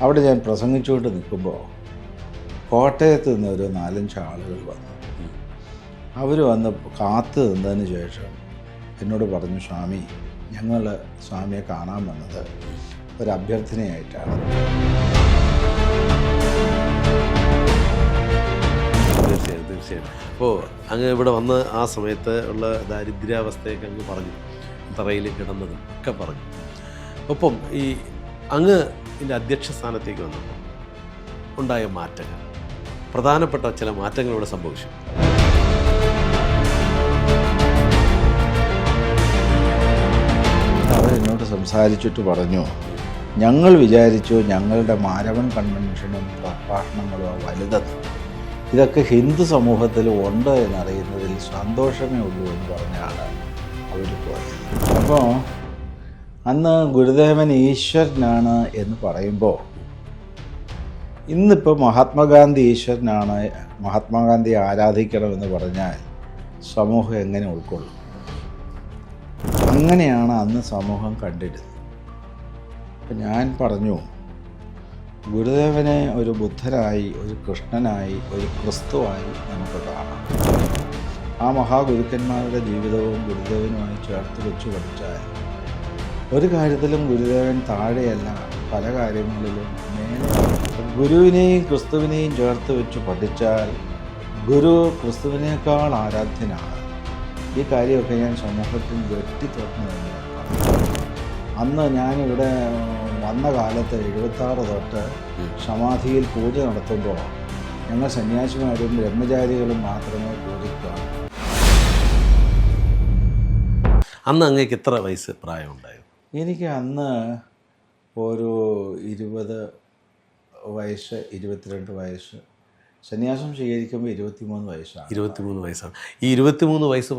അവിടെ ഞാൻ പ്രസംഗിച്ചുകൊണ്ട് നിൽക്കുമ്പോൾ കോട്ടയത്ത് നിന്ന് ഒരു 4-5 ആളുകൾ വന്നു. അവർ വന്ന് കാത്തു നിന്നതിന് ശേഷം എന്നോട് പറഞ്ഞു, സ്വാമി, ഞങ്ങൾ സ്വാമിയെ കാണാൻ വന്നത് ഒരു അഭ്യർത്ഥനയായിട്ടാണ്. തീർച്ചയായും. അപ്പോൾ അങ്ങ് ഇവിടെ വന്ന് ആ സമയത്ത് ഉള്ള ദാരിദ്ര്യാവസ്ഥയൊക്കെ അങ്ങ് പറഞ്ഞു, തറയിൽ കിടന്നതും ഒക്കെ പറഞ്ഞു. ഒപ്പം ഈ അങ്ങ് ഇതിൻ്റെ അധ്യക്ഷ സ്ഥാനത്തേക്ക് വന്നപ്പോൾ ഉണ്ടായ മാറ്റങ്ങൾ, പ്രധാനപ്പെട്ട ചില മാറ്റങ്ങൾ ഇവിടെ സംഭവിച്ചു. അവരെന്നോട് സംസാരിച്ചിട്ട് പറഞ്ഞു, ഞങ്ങൾ വിചാരിച്ചു ഞങ്ങളുടെ മാരവൺ കൺവെൻഷനും പ്രഭാഷണങ്ങളോ വലുതെന്ന്. ഇതൊക്കെ ഹിന്ദു സമൂഹത്തിൽ ഉണ്ട് എന്നറിയുന്നതിൽ സന്തോഷമേ ഉള്ളൂ എന്ന് പറഞ്ഞാണ് അവർ പോയത്. അപ്പോൾ അന്ന് ഗുരുദേവൻ ഈശ്വരനാണ് എന്ന് പറയുമ്പോൾ, ഇന്നിപ്പോൾ മഹാത്മാഗാന്ധി ഈശ്വരനാണ്, മഹാത്മാഗാന്ധി ആരാധിക്കണമെന്ന് പറഞ്ഞാൽ സമൂഹം എങ്ങനെ ഉൾക്കൊള്ളും? അങ്ങനെയാണ് അന്ന് സമൂഹം കണ്ടിരുന്നത്. അപ്പം ഞാൻ പറഞ്ഞു, ഗുരുദേവനെ ഒരു ബുദ്ധനായി, ഒരു കൃഷ്ണനായി, ഒരു ക്രിസ്തുവായി നമുക്ക് കാണാം. ആ മഹാഗുരുക്കന്മാരുടെ ജീവിതവും ഗുരുദേവനുമായി ചേർത്ത് വെച്ച് പഠിച്ചാൽ ഒരു കാര്യത്തിലും ഗുരുദേവൻ താഴെയല്ല, പല കാര്യങ്ങളിലും മേലെ. ഗുരുവിനെയും ക്രിസ്തുവിനെയും ചേർത്ത് വെച്ച് പഠിച്ചാൽ ഗുരു ക്രിസ്തുവിനേക്കാൾ ആരാധ്യനാണ്. ഈ കാര്യമൊക്കെ ഞാൻ സമൂഹത്തിൽ വെട്ടിത്തുറന്നു തന്നെ പറഞ്ഞു. അന്ന് ഞാനിവിടെ വന്ന കാലത്ത് 76 തൊട്ട് സമാധിയിൽ പൂജ നടത്തുമ്പോൾ ഞങ്ങൾ സന്യാസിമാരും ബ്രഹ്മചാരികളും മാത്രമേ പൂജിക്കാറുള്ളൂ. അന്ന് അങ്ങേക്ക് എത്ര വയസ്സ് പ്രായമുണ്ടായിരുന്നു? എനിക്ക് അന്ന് ഒരു 20 വയസ്സ്, 22 വയസ്സ്. സന്യാസം സ്വീകരിക്കുമ്പോൾ 23 വയസ്സാണ്. 23 വയസ്സാണ്. ഈ 23 വയസ്സ്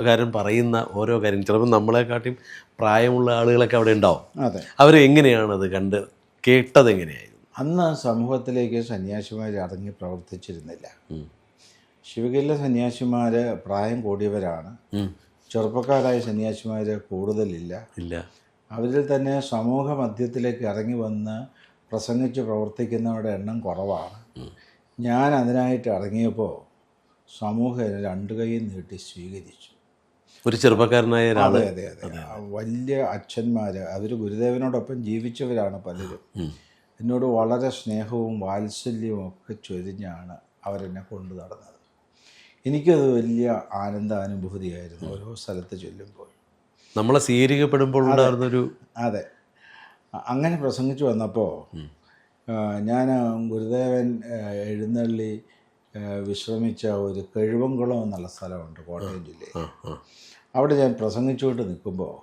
കാരൻ പറയുന്ന ഓരോ കാര്യം ചിലപ്പോൾ നമ്മളെക്കാട്ടിയും പ്രായമുള്ള ആളുകളൊക്കെ അവിടെ ഉണ്ടാവും. അതെ. അവർ എങ്ങനെയാണത് കേട്ടത് എങ്ങനെയായിരുന്നു? അന്ന് സമൂഹത്തിലേക്ക് സന്യാസിമാർ ഇറങ്ങി പ്രവർത്തിച്ചിരുന്നില്ല. ശിവഗിരിയിലെ സന്യാസിമാർ പ്രായം കൂടിയവരാണ്. ചെറുപ്പക്കാരായ സന്യാസിമാർ കൂടുതലില്ല. അവരിൽ തന്നെ സമൂഹ മധ്യത്തിലേക്ക് ഇറങ്ങി വന്ന് പ്രസംഗിച്ച് പ്രവർത്തിക്കുന്നവരുടെ എണ്ണം കുറവാണ്. ഞാൻ അതിനായിട്ട് ഇറങ്ങിയപ്പോൾ സമൂഹം 2 കൈയും നീട്ടി സ്വീകരിച്ചു. ഒരു ചെറുപ്പക്കാരനായ അതെ അതെ അതെ വലിയ അച്ഛന്മാർ, അവർ ഗുരുദേവനോടൊപ്പം ജീവിച്ചവരാണ് പലരും. എന്നോട് വളരെ സ്നേഹവും വാത്സല്യവും ഒക്കെ ചൊരിഞ്ഞാണ് അവരെന്നെ കൊണ്ടു നടന്നത്. എനിക്കത് വലിയ ആനന്ദാനുഭൂതിയായിരുന്നു ഓരോ സ്ഥലത്ത് ചെല്ലുമ്പോൾ. നമ്മളെ സ്വീകരിക്കപ്പെടുമ്പോൾ ഉണ്ടായിരുന്നൊരു അതെ. അങ്ങനെ പ്രസംഗിച്ചു വന്നപ്പോൾ ഞാൻ ഗുരുദേവൻ എഴുന്നള്ളി വിശ്രമിച്ച ഒരു കഴിവംകുളം എന്നുള്ള സ്ഥലമുണ്ട് കോട്ടയം ജില്ലയിൽ. അവിടെ ഞാൻ പ്രസംഗിച്ചുകൊണ്ട് നിൽക്കുമ്പോൾ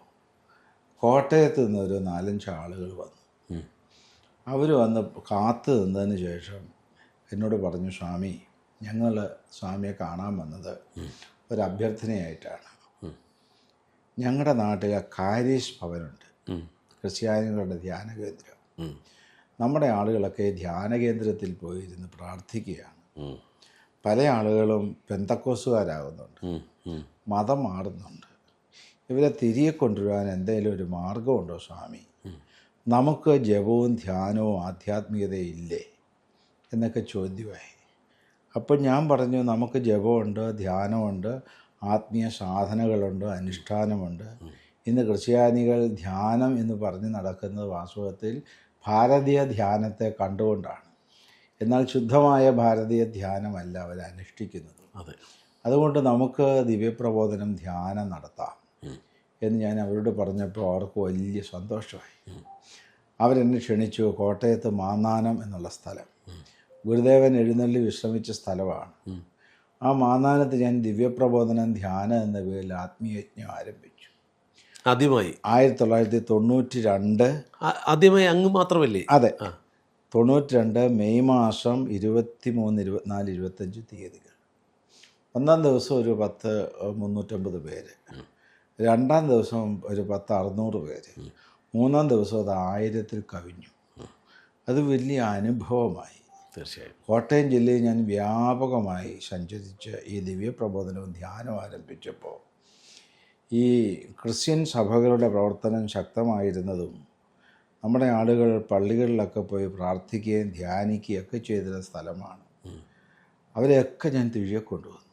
കോട്ടയത്ത് നിന്ന് ഒരു 4-5 ആളുകൾ വന്നു. അവർ വന്ന് കാത്തു നിന്നതിന് ശേഷം എന്നോട് പറഞ്ഞു, സ്വാമി, ഞങ്ങൾ സ്വാമിയെ കാണാൻ വന്നത് ഒരു അഭ്യർത്ഥനയായിട്ടാണ്. ഞങ്ങളുടെ നാട്ടിൽ കാരീഷ് ഭവനുണ്ട്, ക്രിസ്ത്യാനികളുടെ ധ്യാന കേന്ദ്രം. നമ്മുടെ ആളുകളൊക്കെ ധ്യാന കേന്ദ്രത്തിൽ പോയിരുന്ന് പ്രാർത്ഥിക്കുകയാണ്. പല ആളുകളും പെന്തക്കോസുകാരാകുന്നുണ്ട്, മതം മാറുന്നുണ്ട്. ഇവരെ തിരികെ കൊണ്ടുവരാൻ എന്തെങ്കിലും ഒരു മാർഗമുണ്ടോ സ്വാമി? നമുക്ക് ജപവും ധ്യാനവും ആധ്യാത്മികതയും ഇല്ലേ എന്നൊക്കെ ചോദ്യമായി. അപ്പോൾ ഞാൻ പറഞ്ഞു, നമുക്ക് ജപമുണ്ട്, ധ്യാനമുണ്ട്, ആത്മീയ സാധനകളുണ്ട്, അനുഷ്ഠാനമുണ്ട്. ഇന്ന് ക്രിസ്ത്യാനികൾ ധ്യാനം എന്ന് പറഞ്ഞ് നടക്കുന്നത് വാസ്തവത്തിൽ ഭാരതീയ ധ്യാനത്തെ കണ്ടുകൊണ്ടാണ്. എന്നാൽ ശുദ്ധമായ ഭാരതീയ ധ്യാനമല്ല അവർ അനുഷ്ഠിക്കുന്നത്. അതുകൊണ്ട് നമുക്ക് ദിവ്യപ്രബോധനം ധ്യാനം നടത്താം എന്ന് ഞാൻ അവരോട് പറഞ്ഞപ്പോൾ അവർക്ക് വലിയ സന്തോഷമായി. അവരെന്നെ ക്ഷണിച്ചു. കോട്ടയത്ത് മാന്നാനം എന്നുള്ള സ്ഥലം ഗുരുദേവൻ എഴുന്നള്ളി വിശ്രമിച്ച സ്ഥലമാണ്. ആ മാന്നാനത്ത് ഞാൻ ദിവ്യപ്രബോധനം ധ്യാനം എന്ന പേരിൽ ആത്മീയജ്ഞം ആരംഭിച്ചു. ആദ്യമായി 1992. ആദ്യമായി അങ്ങ് മാത്രമല്ലേ? അതെ, 92 മെയ് മാസം 23, 24, 25 തീയതികൾ. ഒന്നാം ദിവസം ഒരു 350 പേര്, രണ്ടാം ദിവസം ഒരു 600 പേര്, മൂന്നാം ദിവസം അത് 1000-ൽ കവിഞ്ഞു. അത് വലിയ അനുഭവമായി. തീർച്ചയായും കോട്ടയം ജില്ലയിൽ ഞാൻ വ്യാപകമായി സഞ്ചരിച്ച് ഈ ദിവ്യപ്രബോധനവും ധ്യാനം ആരംഭിച്ചപ്പോൾ ഈ ക്രിസ്ത്യൻ സഭകളുടെ പ്രവർത്തനം ശക്തമായിരുന്നതും നമ്മുടെ ആളുകൾ പള്ളികളിലൊക്കെ പോയി പ്രാർത്ഥിക്കുകയും ധ്യാനിക്കുകയൊക്കെ ചെയ്തിരുന്ന സ്ഥലമാണ്. അവരെയൊക്കെ ഞാൻ തിരികെ കൊണ്ടുവന്നു.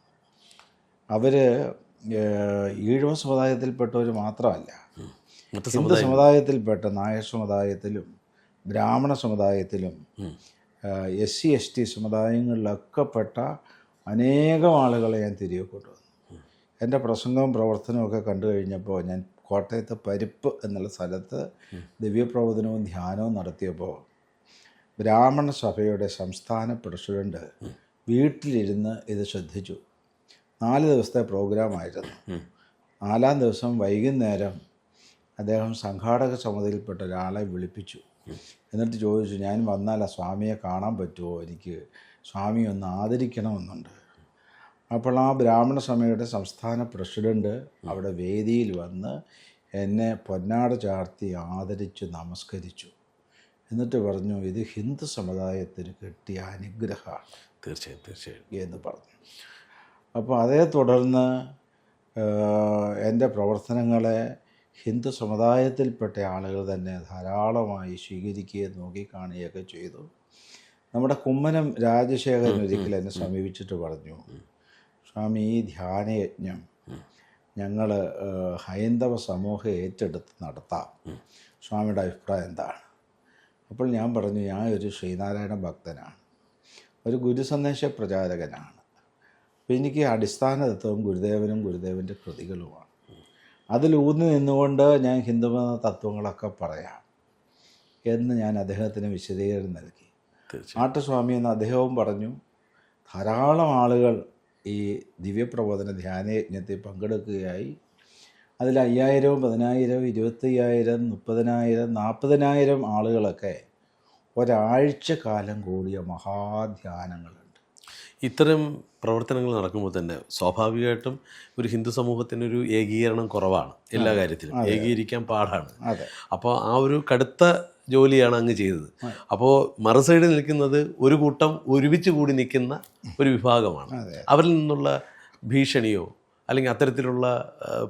അവർ ഈഴവ സമുദായത്തിൽപ്പെട്ടവർ മാത്രമല്ല, ഹിന്ദു സമുദായത്തിൽപ്പെട്ട നായർ സമുദായത്തിലും ബ്രാഹ്മണ സമുദായത്തിലും SC ST സമുദായങ്ങളിലൊക്കെ പെട്ട അനേകം ആളുകളെ ഞാൻ തിരികെ കൊണ്ടുവന്നു. എൻ്റെ പ്രസംഗവും പ്രവർത്തനവും ഒക്കെ കണ്ടു കഴിഞ്ഞപ്പോൾ ഞാൻ കോട്ടയത്ത് പരിപ്പ് എന്നുള്ള സ്ഥലത്ത് ദിവ്യപ്രബോധനവും ധ്യാനവും നടത്തിയപ്പോൾ ബ്രാഹ്മണ സഭയുടെ സംസ്ഥാന പ്രസിഡന്റ് വീട്ടിലിരുന്ന് ഇത് ശ്രദ്ധിച്ചു. 4 ദിവസത്തെ പ്രോഗ്രാമായിരുന്നു. 4-ാം ദിവസം വൈകുന്നേരം അദ്ദേഹം സംഘാടക സമിതിയിൽപ്പെട്ട ഒരാളെ വിളിപ്പിച്ചു. എന്നിട്ട് ചോദിച്ചു, ഞാൻ വന്നാൽ ആ സ്വാമിയെ കാണാൻ പറ്റുമോ, എനിക്ക് സ്വാമിയെ ഒന്ന് ആദരിക്കണമെന്നുണ്ട്. അപ്പോൾ ആ ബ്രാഹ്മണ സഭയുടെ സംസ്ഥാന പ്രസിഡന്റ് അവിടെ വേദിയിൽ വന്ന് എന്നെ പൊന്നാട ചാർത്തി ആദരിച്ച് നമസ്കരിച്ചു. എന്നിട്ട് പറഞ്ഞു, ഇത് ഹിന്ദു സമുദായത്തിന് കിട്ടിയ അനുഗ്രഹമാണ്. തീർച്ചയായും എന്ന് പറഞ്ഞു. അപ്പോൾ അതേ തുടർന്ന് എൻ്റെ പ്രവർത്തനങ്ങളെ ഹിന്ദു സമുദായത്തിൽപ്പെട്ട ആളുകൾ തന്നെ ധാരാളമായി സ്വീകരിക്കുകയും നോക്കിക്കാണുകയൊക്കെ ചെയ്തു. നമ്മുടെ കുമ്മനം രാജശേഖരൻ ഒരിക്കൽ എന്നെ സമീപിച്ചിട്ട് പറഞ്ഞു, സ്വാമി, ഈ ധ്യാനയജ്ഞം ഞങ്ങൾ ഹൈന്ദവ സമൂഹം ഏറ്റെടുത്ത് നടത്താം, സ്വാമിയുടെ അഭിപ്രായം എന്താണ്? അപ്പോൾ ഞാൻ പറഞ്ഞു, ഞാൻ ഒരു ശ്രീനാരായണ ഭക്തനാണ്, ഒരു ഗുരുസന്ദേശ പ്രചാരകനാണ്. അപ്പോൾ എനിക്ക് അടിസ്ഥാന തത്വം ഗുരുദേവനും ഗുരുദേവൻ്റെ കൃതികളുമാണ്. അതിലൂന്നി നിന്നുകൊണ്ട് ഞാൻ ഹിന്ദുമത തത്വങ്ങളൊക്കെ പറയാം എന്ന് ഞാൻ അദ്ദേഹത്തിന് വിശദീകരണം നൽകി. ആട്ടസ്വാമി എന്ന് അദ്ദേഹവും പറഞ്ഞു. ധാരാളം ആളുകൾ ഈ ദിവ്യപ്രബോധന ധ്യാനയജ്ഞത്തിൽ പങ്കെടുക്കുകയായി. അതിൽ 5000, 10000, 25,000, 30,000, 40,000 ആളുകളൊക്കെ ഒരാഴ്ച കാലം കൂടിയ മഹാധ്യാനങ്ങളുണ്ട്. ഇത്തരം പ്രവർത്തനങ്ങൾ നടക്കുമ്പോൾ തന്നെ സ്വാഭാവികമായിട്ടും ഒരു ഹിന്ദു സമൂഹത്തിനൊരു ഏകീകരണം കുറവാണ്. എല്ലാ കാര്യത്തിലും ഏകീകരിക്കാൻ പാടാണ്. അപ്പോൾ ആ ഒരു കടുത്ത ജോലിയാണ് അങ്ങ് ചെയ്തത്. അപ്പോൾ മറു സൈഡിൽ നിൽക്കുന്നത് ഒരു കൂട്ടം ഒരുമിച്ച് കൂടി നിൽക്കുന്ന ഒരു വിഭാഗമാണ്. അവരിൽ നിന്നുള്ള ഭീഷണിയോ അല്ലെങ്കിൽ അത്തരത്തിലുള്ള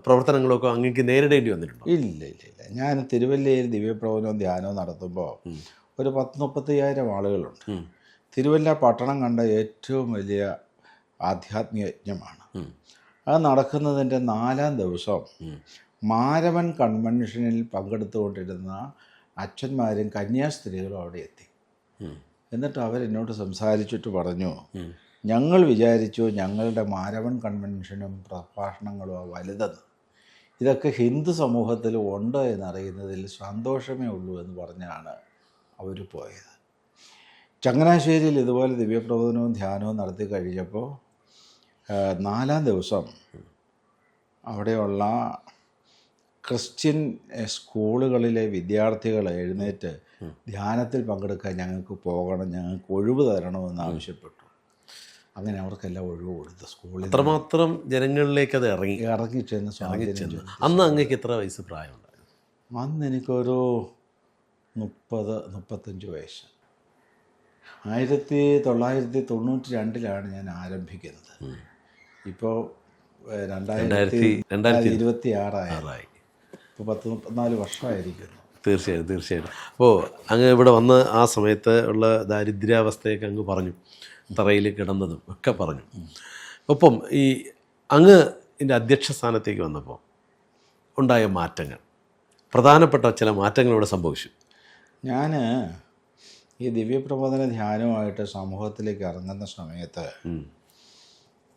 പ്രവർത്തനങ്ങളൊക്കെ അങ്ങേക്ക് നേരിടേണ്ടി വന്നിട്ടുണ്ടോ? ഇല്ല. ഞാൻ തിരുവല്ലയിൽ ദിവ്യപ്രബോധനവും ധ്യാനവും നടത്തുമ്പോൾ ഒരു 30-35,000 ആളുകളുണ്ട്. തിരുവല്ല പട്ടണം കണ്ട ഏറ്റവും വലിയ ആധ്യാത്മിക യജ്ഞമാണ്. അത് നടക്കുന്നതിൻ്റെ 4-ാം ദിവസം മാരവൻ കൺവെൻഷനിൽ പങ്കെടുത്തുകൊണ്ടിരുന്ന അച്ഛന്മാരും കന്യാസ്ത്രീകളും അവിടെ എത്തി. എന്നിട്ട് അവരെന്നോട് സംസാരിച്ചിട്ട് പറഞ്ഞു, ഞങ്ങൾ വിചാരിച്ചു ഞങ്ങളുടെ മാരവൻ കൺവെൻഷനും പ്രഭാഷണങ്ങളും വലുതെന്ന്. ഇതൊക്കെ ഹിന്ദു സമൂഹത്തിൽ ഉണ്ട് എന്നറിയുന്നതിൽ സന്തോഷമേ ഉള്ളൂ എന്ന് പറഞ്ഞാണ് അവർ പോയത്. ചങ്ങനാശ്ശേരിയിൽ ഇതുപോലെ ദിവ്യപ്രബോധനവും ധ്യാനവും നടത്തി കഴിഞ്ഞപ്പോൾ 4-ാം ദിവസം അവിടെയുള്ള ക്രിസ്ത്യൻ സ്കൂളുകളിലെ വിദ്യാർത്ഥികൾ എഴുന്നേറ്റ് ധ്യാനത്തിൽ പങ്കെടുക്കാൻ ഞങ്ങൾക്ക് പോകണം, ഞങ്ങൾക്ക് ഒഴിവ് തരണമെന്ന് ആവശ്യപ്പെട്ടു. അങ്ങനെ അവർക്കെല്ലാം ഒഴിവ് കൊടുത്തു. സ്കൂളിൽ അത്രമാത്രം ജനങ്ങളിലേക്ക് അത് ഇറങ്ങിച്ചെന്ന് സ്വാധീനം. അന്ന് അങ്ങേക്ക് എത്ര വയസ്സ് പ്രായമുണ്ടായിരുന്നു? അന്ന് എനിക്കൊരു 30-35 വയസ്സ്. 1992 ഞാൻ ആരംഭിക്കുന്നത്. ഇപ്പോൾ 2026 ഇപ്പോൾ 34 വർഷമായിരിക്കുന്നു. തീർച്ചയായും. അപ്പോൾ അങ്ങ് ഇവിടെ വന്ന് ആ സമയത്ത് ഉള്ള ദാരിദ്ര്യാവസ്ഥയൊക്കെ അങ്ങ് പറഞ്ഞു, തറയിൽ കിടന്നതും ഒക്കെ പറഞ്ഞു. ഒപ്പം ഈ അങ്ങ് ഇതിൻ്റെ അധ്യക്ഷ സ്ഥാനത്തേക്ക് വന്നപ്പോൾ ഉണ്ടായ മാറ്റങ്ങൾ, പ്രധാനപ്പെട്ട ചില മാറ്റങ്ങൾ ഇവിടെ സംഭവിച്ചു. ഞാൻ ഈ ദിവ്യപ്രബോധന ധ്യാനവുമായിട്ട് സമൂഹത്തിലേക്ക് ഇറങ്ങുന്ന സമയത്ത്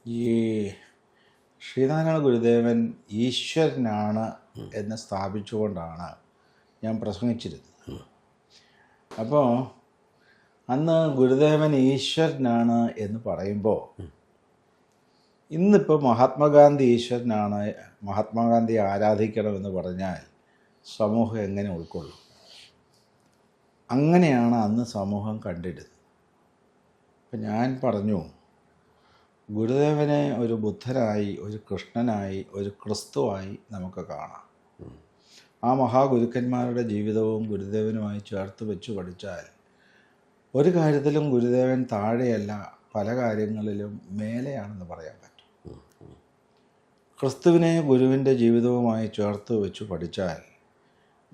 ഈ ശ്രീനാരായണ ഗുരുദേവൻ ഈശ്വരനാണ് എന്ന് സ്ഥാപിച്ചുകൊണ്ടാണ് ഞാൻ പ്രസംഗിച്ചിരുന്നത്. അപ്പോൾ അന്ന് ഗുരുദേവൻ ഈശ്വരനാണ് എന്ന് പറയുമ്പോൾ, ഇന്നിപ്പോൾ മഹാത്മാഗാന്ധി ഈശ്വരനാണ്, മഹാത്മാഗാന്ധിയെ ആരാധിക്കണമെന്ന് പറഞ്ഞാൽ സമൂഹം എങ്ങനെ ഉൾക്കൊള്ളും? അങ്ങനെയാണ് അന്ന് സമൂഹം കണ്ടിരുന്നത്. അപ്പം ഞാൻ പറഞ്ഞു, ഗുരുദേവനെ ഒരു ബുദ്ധനായി, ഒരു കൃഷ്ണനായി, ഒരു ക്രിസ്തുവായി നമുക്ക് കാണാം. ആ മഹാഗുരുക്കന്മാരുടെ ജീവിതവും ഗുരുദേവനുമായി ചേർത്ത് വെച്ച് പഠിച്ചാൽ ഒരു കാര്യത്തിലും ഗുരുദേവൻ താഴെയല്ല, പല കാര്യങ്ങളിലും മേലെയാണെന്ന് പറയാൻ പറ്റും. ക്രിസ്തുവിനെ ഗുരുവിൻ്റെ ജീവിതവുമായി ചേർത്ത് വെച്ച് പഠിച്ചാൽ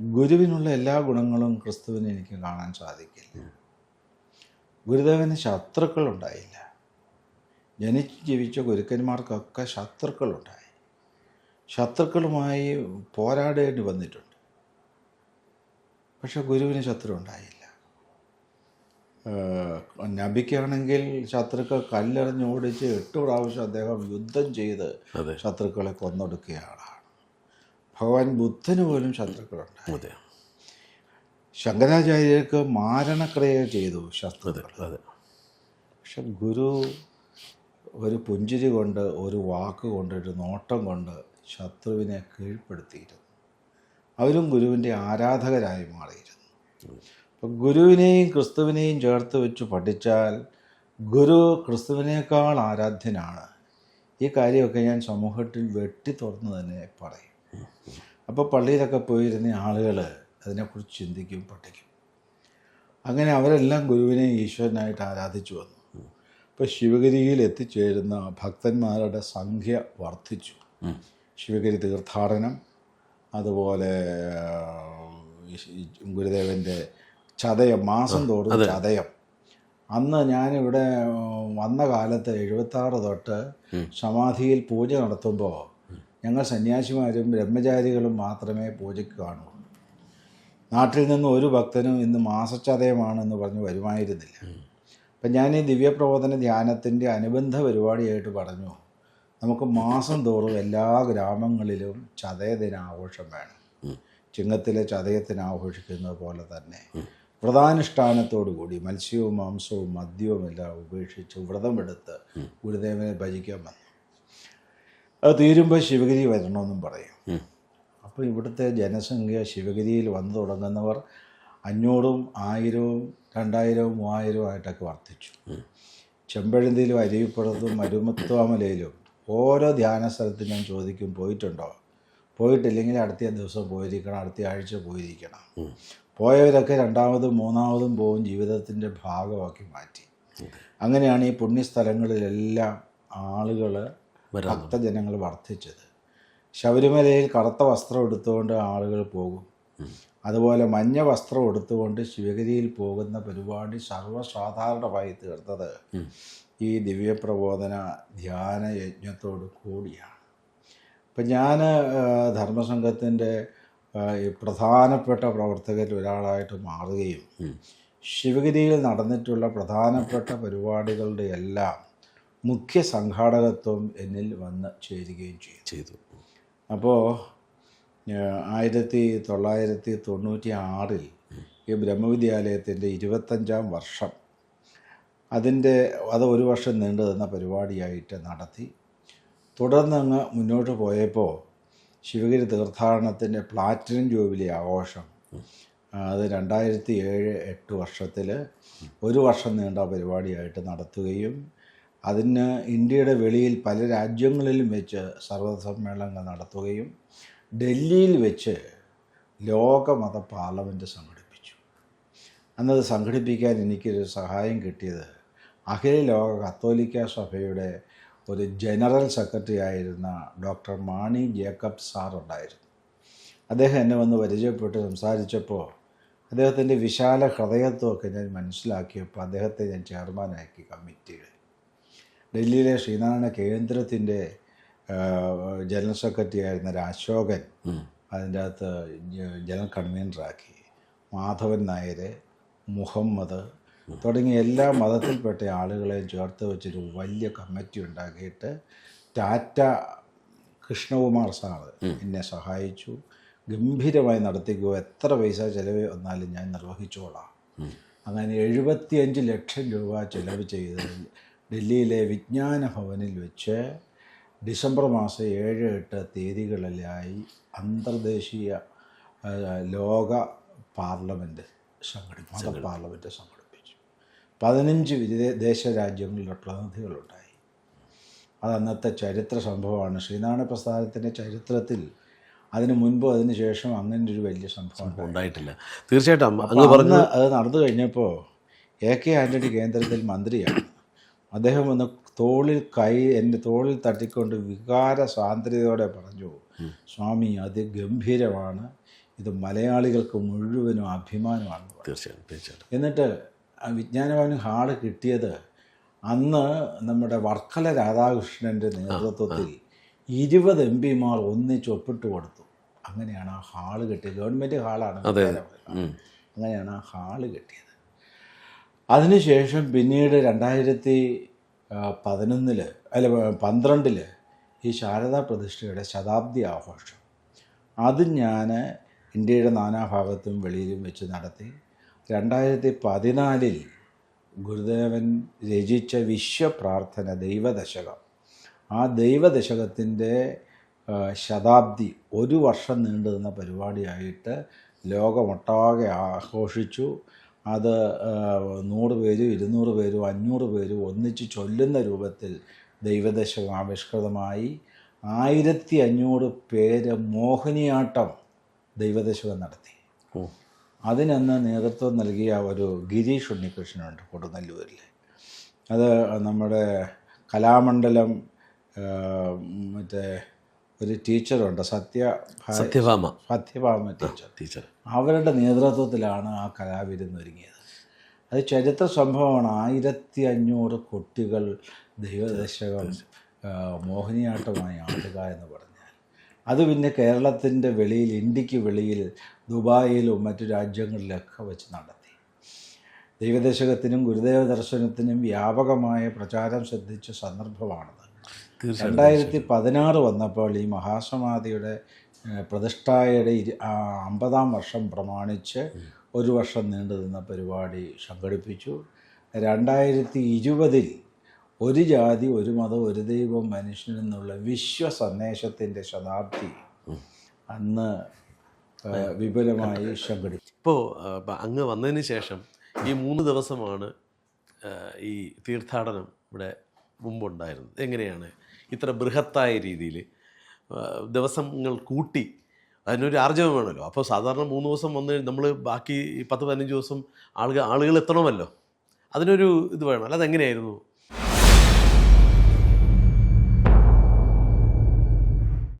ഗുരുവിനുള്ള എല്ലാ ഗുണങ്ങളും ക്രിസ്തുവിന് എനിക്ക് കാണാൻ സാധിക്കില്ല. ഗുരുദേവന് ശത്രുക്കളുണ്ടായില്ല. ജനിച്ച് ജീവിച്ച ഗുരുക്കന്മാർക്കൊക്കെ ശത്രുക്കളുണ്ടായി. ശത്രുക്കളുമായി പോരാടേണ്ടി വന്നിട്ടുണ്ട്. പക്ഷെ ഗുരുവിന് ശത്രു ഉണ്ടായില്ല. നബിക്കാണെങ്കിൽ ശത്രുക്കൾ കല്ലെറിഞ്ഞ് ഓടിച്ച് 8 പ്രാവശ്യം അദ്ദേഹം യുദ്ധം ചെയ്ത് ശത്രുക്കളെ കൊന്നൊടുക്കിയ ആളാണ്. ഭഗവാൻ ബുദ്ധന് പോലും ശത്രുക്കളുണ്ടായി. ശങ്കരാചാര്യർക്ക് മാരണക്രിയ ചെയ്തു ശത്രുക്കൾ. പക്ഷെ ഗുരു ഒരു പുഞ്ചിരി കൊണ്ട്, ഒരു വാക്ക് കൊണ്ട്, ഒരു നോട്ടം കൊണ്ട് ശത്രുവിനെ കീഴ്പ്പെടുത്തിയിരുന്നു. അവരും ഗുരുവിൻ്റെ ആരാധകരായി മാറിയിരുന്നു. അപ്പം ഗുരുവിനെയും ക്രിസ്തുവിനെയും ചേർത്ത് വെച്ച് പഠിച്ചാൽ ഗുരു ക്രിസ്തുവിനേക്കാൾ ആരാധ്യനാണ്. ഈ കാര്യമൊക്കെ ഞാൻ സമൂഹത്തിൽ വെട്ടി തുറന്ന് തന്നെ പറയും. അപ്പോൾ പള്ളിയിലൊക്കെ പോയിരുന്ന ആളുകൾ അതിനെക്കുറിച്ച് ചിന്തിക്കും, പഠിക്കും. അങ്ങനെ അവരെല്ലാം ഗുരുവിനെ ഈശ്വരനായിട്ട് ആരാധിച്ചു വന്നു. ഇപ്പോൾ ശിവഗിരിയിൽ എത്തിച്ചേരുന്ന ഭക്തന്മാരുടെ സംഖ്യ വർദ്ധിച്ചു. ശിവഗിരി തീർത്ഥാടനം, അതുപോലെ ഗുരുദേവൻ്റെ ചതയം, മാസം തോറും ചതയം. അന്ന് ഞാനിവിടെ വന്ന കാലത്ത് 76 തൊട്ട് സമാധിയിൽ പൂജ നടത്തുമ്പോൾ ഞങ്ങൾ സന്യാസിമാരും ബ്രഹ്മചാരികളും മാത്രമേ പൂജയ്ക്ക് കാണൂ. നാട്ടിൽ നിന്ന് ഒരു ഭക്തനും ഇന്ന് മാസച്ചതയമാണെന്ന് പറഞ്ഞ് വരുമായിരുന്നില്ല. അപ്പം ഞാൻ ഈ ദിവ്യപ്രബോധന ധ്യാനത്തിൻ്റെ അനുബന്ധ പരിപാടിയായിട്ട് പറഞ്ഞു, നമുക്ക് മാസം തോറും എല്ലാ ഗ്രാമങ്ങളിലും ചതയ ദിനാഘോഷം വേണം. ചിങ്ങത്തിലെ ചതയത്തിന് ആഘോഷിക്കുന്നത് പോലെ തന്നെ വ്രതാനുഷ്ഠാനത്തോടു കൂടി മത്സ്യവും മാംസവും മദ്യവും എല്ലാം ഉപേക്ഷിച്ച് വ്രതമെടുത്ത് ഗുരുദേവനെ ഭജിക്കാൻ വന്നു. അത് തീരുമ്പോൾ ശിവഗിരി വരണമെന്നും പറയും. അപ്പോൾ ഇവിടുത്തെ ജനസംഖ്യ ശിവഗിരിയിൽ വന്നു തുടങ്ങുന്നവർ 500, 1000, 2000, 3000 ആയിട്ടൊക്കെ വർദ്ധിച്ചു. ചെമ്പഴന്തിയിലും അരുവിപ്പുറത്തും മരുമത്വാമലയിലും ഓരോ ധ്യാന സ്ഥലത്തും ഞാൻ ചോദിക്കും, പോയിട്ടുണ്ടോ? പോയിട്ടില്ലെങ്കിൽ അടുത്ത ദിവസം പോയിരിക്കണം, അടുത്ത ആഴ്ച പോയിരിക്കണം. പോയവരൊക്കെ 2ാമതും 3ാമതും പോകും, ജീവിതത്തിൻ്റെ ഭാഗമാക്കി മാറ്റി. അങ്ങനെയാണ് ഈ പുണ്യസ്ഥലങ്ങളിലെല്ലാം ആളുകൾ, ഭക്തജനങ്ങൾ വർദ്ധിച്ചത്. ശബരിമലയിൽ കറുത്ത വസ്ത്രം എടുത്തുകൊണ്ട് ആളുകൾ പോകും. അതുപോലെ മഞ്ഞ വസ്ത്രം എടുത്തുകൊണ്ട് ശിവഗിരിയിൽ പോകുന്ന പരിപാടി സർവ്വസാധാരണമായി തീർത്തത് ഈ ദിവ്യപ്രബോധന ധ്യാന യജ്ഞത്തോട് കൂടിയാണ്. ഇപ്പം ഞാൻ ധർമ്മസംഘത്തിൻ്റെ പ്രധാനപ്പെട്ട പ്രവർത്തകരിൽ ഒരാളായിട്ട് മാറുകയും ശിവഗിരിയിൽ നടന്നിട്ടുള്ള പ്രധാനപ്പെട്ട പരിപാടികളുടെ എല്ലാം മുഖ്യ സംഘാടകത്വം എന്നിൽ വന്ന് ചേരുകയും ചെയ്തു. അപ്പോൾ 1996 ഈ ബ്രഹ്മവിദ്യാലയത്തിൻ്റെ 25ാം വർഷം അത് 1 വർഷം നീണ്ടു നിന്ന പരിപാടിയായിട്ട് നടത്തി. തുടർന്ന് അങ്ങ് മുന്നോട്ട് പോയപ്പോൾ ശിവഗിരി തീർത്ഥാടനത്തിൻ്റെ പ്ലാറ്റിനം ജൂബിലി ആഘോഷം, അത് 2007-08 വർഷത്തിൽ 1 വർഷം നീണ്ട പരിപാടിയായിട്ട് നടത്തുകയും അതിന് ഇന്ത്യയുടെ വെളിയിൽ പല രാജ്യങ്ങളിലും വെച്ച് സർവ്വസമ്മേളനങ്ങൾ നടത്തുകയും ഡൽഹിയിൽ വെച്ച് ലോകമത പാർലമെൻറ്റ് സംഘടിപ്പിച്ചു. അന്നത് സംഘടിപ്പിക്കാൻ എനിക്കൊരു സഹായം കിട്ടിയത് അഖില ലോക കത്തോലിക്ക സഭയുടെ ഒരു ജനറൽ സെക്രട്ടറി ആയിരുന്ന ഡോക്ടർ മാണി ജേക്കബ് സാർ ഉണ്ടായിരുന്നു. അദ്ദേഹം എന്നെ വന്ന് പരിചയപ്പെട്ട് സംസാരിച്ചപ്പോൾ അദ്ദേഹത്തിൻ്റെ വിശാല ഹൃദയത്വമൊക്കെ ഞാൻ മനസ്സിലാക്കിയപ്പോൾ അദ്ദേഹത്തെ ഞാൻ ചെയർമാനാക്കി കമ്മിറ്റിയിൽ. ഡൽഹിയിലെ ശ്രീനാരായണ കേന്ദ്രത്തിൻ്റെ ജനറൽ സെക്രട്ടറി ആയിരുന്ന അശോകൻ അതിൻ്റെ അകത്ത് ജനറൽ കൺവീനറാക്കി. മാധവൻ നായർ, മുഹമ്മദ് തുടങ്ങിയ എല്ലാ മതത്തിൽപ്പെട്ട ആളുകളെയും ചേർത്ത് വെച്ചൊരു വലിയ കമ്മിറ്റി ഉണ്ടാക്കിയിട്ട് ടാറ്റ കൃഷ്ണകുമാർ സാറ് എന്നെ സഹായിച്ചു. ഗംഭീരമായി നടത്തിക്കുക. എത്ര പൈസ ചിലവ് വന്നാലും ഞാൻ നിർവഹിച്ചോളാം. അങ്ങനെ 75 ലക്ഷം രൂപ ചിലവ് ചെയ്ത് ഡൽഹിയിലെ വിജ്ഞാന ഭവനിൽ വെച്ച് ഡിസംബർ മാസം 7-8 തീയതികളിലായി അന്തർദേശീയ ലോക പാർലമെൻറ്റ് മത പാർലമെൻറ്റ് സംഘടിപ്പിച്ചു. 15 വിദേശ രാജ്യങ്ങളിലെ പ്രതിനിധികളുണ്ടായി. അത് അന്നത്തെ ചരിത്ര സംഭവമാണ്. ശ്രീനാരായണ പ്രസ്ഥാനത്തിൻ്റെ ചരിത്രത്തിൽ അതിന് മുൻപോ അതിന് ശേഷം അങ്ങനെ ഒരു വലിയ സംഭവം ഉണ്ടായിട്ടില്ല. തീർച്ചയായിട്ടും അത് നടന്നു കഴിഞ്ഞപ്പോൾ AK ആൻ്റണി കേന്ദ്രത്തിൽ മന്ത്രിയാണ്. അദ്ദേഹം വന്ന് എൻ്റെ തോളിൽ തട്ടിക്കൊണ്ട് വികാര സ്വാതന്ത്ര്യത്തോടെ പറഞ്ഞു, സ്വാമി അതിഗംഭീരമാണ്, ഇത് മലയാളികൾക്ക് മുഴുവനും അഭിമാനമാണ്. തീർച്ചയായും തീർച്ചയായിട്ടും. എന്നിട്ട് വിജ്ഞാനഭവന് ഹാള് കിട്ടിയത് അന്ന് നമ്മുടെ വർക്കല രാധാകൃഷ്ണൻ്റെ നേതൃത്വത്തിൽ 20 MP-മാർ ഒന്നിച്ച് ഒപ്പിട്ട് കൊടുത്തു. അങ്ങനെയാണ് ആ ഹാള് കിട്ടിയത്. ഗവൺമെൻറ് ഹാളാണ്. അങ്ങനെയാണ് ആ ഹാള് കിട്ടിയത്. അതിനുശേഷം പിന്നീട് 2012 ഈ ശാരദാ പ്രതിഷ്ഠയുടെ ശതാബ്ദി ആഘോഷം അത് ഞാൻ ഇന്ത്യയുടെ നാനാഭാഗത്തും വെളിയിലും വെച്ച് നടത്തി. 2014 ഗുരുദേവൻ രചിച്ച വിശ്വപ്രാർത്ഥന ദൈവദശകം, ആ ദൈവദശകത്തിൻ്റെ ശതാബ്ദി 1 വർഷം നീണ്ടു നിന്ന പരിപാടിയായിട്ട് ലോകമൊട്ടാകെ ആഘോഷിച്ചു. അത് 100 പേരും 200 പേരും 500 പേരും ഒന്നിച്ച് ചൊല്ലുന്ന രൂപത്തിൽ ദൈവദശകം ആവിഷ്കൃതമായി. 1500 പേര് മോഹിനിയാട്ടം ദൈവദശകം നടത്തി. അതിനന്ന് നേതൃത്വം നൽകിയ ഒരു ഗിരീഷ് ഉണ്ണികൃഷ്ണനുണ്ട് കൊടുങ്ങല്ലൂരിൽ. അത് നമ്മുടെ കലാമണ്ഡലം മറ്റേ ഒരു ടീച്ചറുണ്ട്, സത്യഭാമ ടീച്ചർ. അവരുടെ നേതൃത്വത്തിലാണ് ആ കലാവിരുന്നൊരുങ്ങിയത്. അത് ചരിത്ര സംഭവമാണ്. 1500 കുട്ടികൾ ദൈവദശകം മോഹിനിയാട്ടമായി ആടുക എന്ന് പറഞ്ഞാൽ അത് പിന്നെ കേരളത്തിൻ്റെ വെളിയിൽ, ഇന്ത്യക്ക് വെളിയിൽ ദുബായിലും മറ്റു രാജ്യങ്ങളിലൊക്കെ വെച്ച് നടത്തി. ദൈവദശകത്തിനും ഗുരുദേവ ദർശനത്തിനും വ്യാപകമായ പ്രചാരം ശ്രദ്ധിച്ച സന്ദർഭമാണത്. 2016 വന്നപ്പോൾ ഈ മഹാസമാധിയുടെ പ്രതിഷ്ഠയുടെ 50-ാം വർഷം പ്രമാണിച്ച് 1 വർഷം നീണ്ടു നിന്ന പരിപാടി സംഘടിപ്പിച്ചു. 2020 ഒരു ജാതി ഒരു മതം ഒരു ദൈവം മനുഷ്യനെന്നുള്ള വിശ്വ സന്ദേശത്തിൻ്റെ ശതാബ്ദി അന്ന് വിപുലമായി സംഘടിപ്പിച്ചു. ഇപ്പോൾ അങ്ങ് വന്നതിന് ശേഷം ഈ 3 ദിവസമാണ് ഈ തീർത്ഥാടനം ഇവിടെ മുമ്പുണ്ടായിരുന്നത്. എങ്ങനെയാണ് ഇത്ര ബൃഹത്തായ രീതിയിൽ ദിവസങ്ങൾ കൂട്ടി? അതിനൊരു ആർജവം വേണമല്ലോ. അപ്പോൾ സാധാരണ 3 ദിവസം വന്ന് നമ്മൾ ബാക്കി 10-15 ദിവസം ആളുകൾ എത്തണമല്ലോ. അതിനൊരു ഇത് വേണം. അല്ലാതെ എങ്ങനെയായിരുന്നു